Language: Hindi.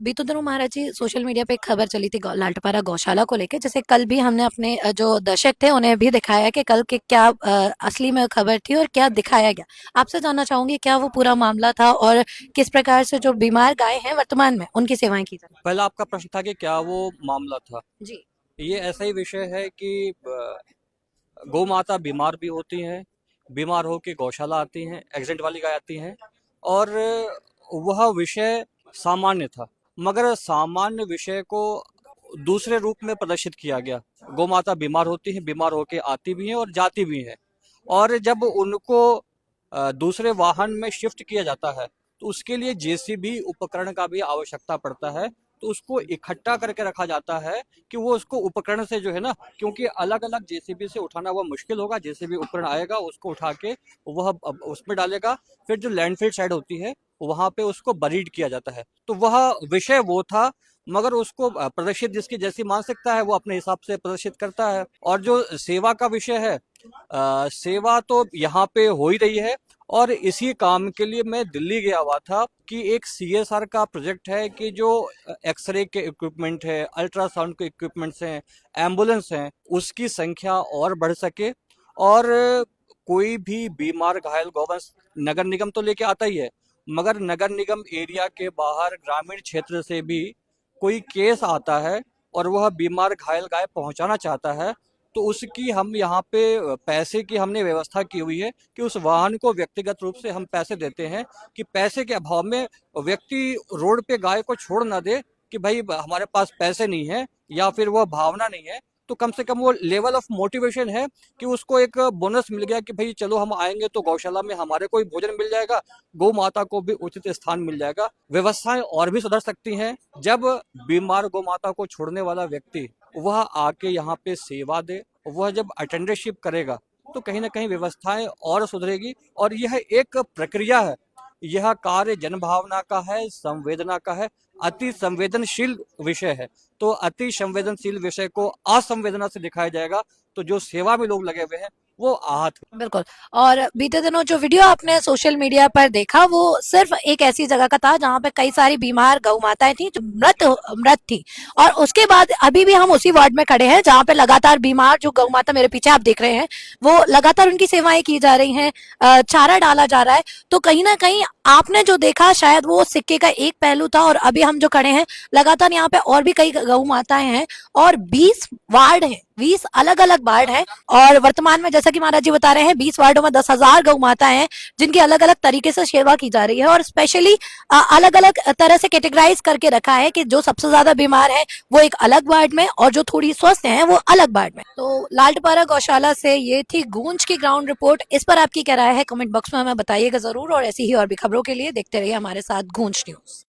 बीते दिनों महाराज जी सोशल मीडिया पे एक खबर चली थी लालटपारा गौशाला को लेके, जैसे कल भी हमने अपने जो दर्शक थे उन्हें भी दिखाया कि कल के क्या असली में खबर थी और क्या दिखाया गया। आपसे जानना चाहूंगी क्या वो पूरा मामला था और किस प्रकार से जो बीमार गाय हैं वर्तमान में उनकी सेवाएं की जा पहला आपका प्रश्न था कि क्या वो मामला था। रही जी। ये ऐसा ही विषय है कि गौ माता बीमार भी होती हैं, बीमार होके गौशाला आती हैं, एक्सीडेंट वाली गाय आती हैं। और वह विषय सामान्य था, मगर सामान्य विषय को दूसरे रूप में प्रदर्शित किया गया। गौ माता बीमार होती हैं, बीमार होके आती भी हैं और जाती भी हैं। और जब उनको दूसरे वाहन में शिफ्ट किया जाता है तो उसके लिए जेसीबी उपकरण का भी आवश्यकता पड़ता है। तो उसको इकट्ठा करके रखा जाता है कि वो उसको उपकरण से जो है ना, क्योंकि अलग अलग जेसीबी से उठाना वह मुश्किल होगा। जेसीबी उपकरण आएगा, उसको उठा के वह उसमें डालेगा। फिर जो लैंडफिल साइड होती है वहां पे उसको बरीड किया जाता है। तो वह विषय वो था, मगर उसको प्रदर्शित जिसकी जैसी मानसिकता है वो अपने हिसाब से प्रदर्शित करता है। और जो सेवा का विषय है, सेवा तो यहाँ पे हो ही रही है। और इसी काम के लिए मैं दिल्ली गया हुआ था कि एक सीएसआर का प्रोजेक्ट है कि जो एक्सरे के इक्विपमेंट है, अल्ट्रासाउंड के इक्विपमेंट्स हैं, एम्बुलेंस हैं, उसकी संख्या और बढ़ सके। और कोई भी बीमार घायल गौवंश नगर निगम तो लेके आता ही है, मगर नगर निगम एरिया के बाहर ग्रामीण क्षेत्र से भी कोई केस आता है और वह बीमार घायल गाय पहुंचाना चाहता है, तो उसकी हम यहाँ पे पैसे की हमने व्यवस्था की हुई है कि उस वाहन को व्यक्तिगत रूप से हम पैसे देते हैं कि पैसे के अभाव में व्यक्ति रोड पे गाय को छोड़ ना दे कि भाई हमारे पास पैसे नहीं है या फिर वह भावना नहीं है। तो कम से कम वो लेवल ऑफ मोटिवेशन है कि उसको एक बोनस मिल गया कि भाई चलो हम आएंगे तो गौशाला में हमारे को भी भोजन मिल जाएगा, गौ माता को भी उचित स्थान मिल जाएगा। व्यवस्थाएं और भी सुधर सकती हैं जब बीमार गौ माता को छोड़ने वाला व्यक्ति वह आके यहाँ पे सेवा दे। वह जब अटेंडरशिप करेगा तो कहीं ना कहीं व्यवस्थाएं और सुधरेगी। और यह एक प्रक्रिया है, यह कार्य जनभावना का है, संवेदना का है, अति संवेदनशील विषय है। तो अति संवेदनशील विषय को असंवेदना से दिखाया जाएगा तो जो सेवा में लोग लगे हुए हैं वो आहत। बिल्कुल। और बीते दिनों जो वीडियो आपने सोशल मीडिया पर देखा वो सिर्फ एक ऐसी जगह का था जहां पे कई सारी बीमार गौ माताएं थी जो मृत मृत थी। और उसके बाद अभी भी हम उसी वार्ड में खड़े हैं जहां पे लगातार बीमार जो गौ माता मेरे पीछे आप देख रहे हैं वो लगातार उनकी सेवाएं की जा रही हैं, चारा डाला जा रहा है। तो कहीं ना कहीं आपने जो देखा शायद वो सिक्के का एक पहलू था और अभी हम जो खड़े हैं लगातार यहाँ पे और भी कई गौ माताएं हैं और 20 वार्ड हैं, 20 अलग अलग वार्ड हैं। और वर्तमान में जैसा कि महाराज जी बता रहे हैं 20 वार्डों में 10,000 गौ माता हैं जिनकी अलग अलग तरीके से सेवा की जा रही है और स्पेशली अलग अलग तरह से कैटेगराइज करके रखा है कि जो सबसे ज्यादा बीमार है वो एक अलग वार्ड में और जो थोड़ी स्वस्थ हैं वो अलग वार्ड में। तो लालटपारा गौशाला से ये थी गूंज की ग्राउंड रिपोर्ट। इस पर आपकी क्या राय है कमेंट बॉक्स में हमें बताइएगा जरूर और ऐसी ही और भी खबरों के लिए देखते रहिए हमारे साथ गूंज न्यूज।